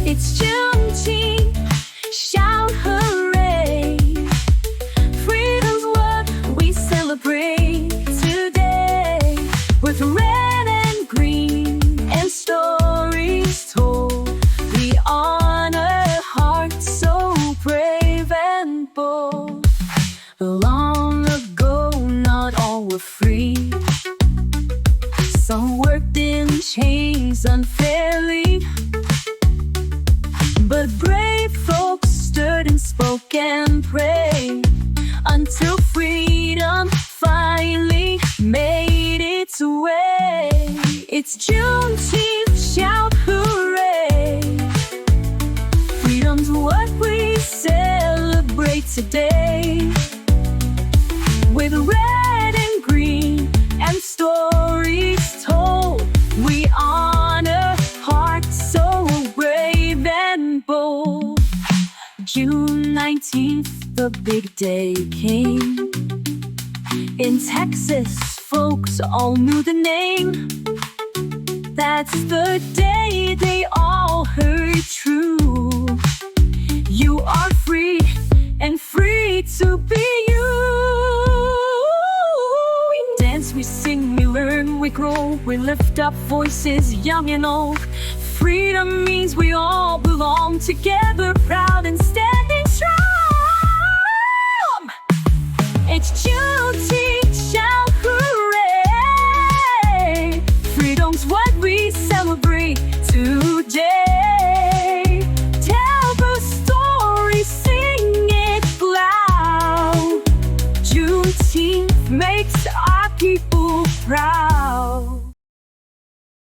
It's Juneteenth, shout hooray. Freedom's what we celebrate today. With red and green and stories told, we honor hearts so brave and bold. Long ago, not all were free. Some worked in chains unfairly, but brave folks stood and spoke and prayed until freedom finally made its way. It's Juneteenth, shout hooray. Freedom's what we celebrate today. With red and green and stories told, we honor hearts so brave and bold. June 19th, the big day came. In Texas, folks all knew the name. That's the day they all heard true. You are free and free to be you. We dance, we sing, we learn, we grow, we lift up voices, young and old. Freedom means we all belong together, proud and standing strong. It's Juneteenth, shout hooray. Freedom's what we celebrate today. Tell the story, sing it loud. Juneteenth makes our people proud.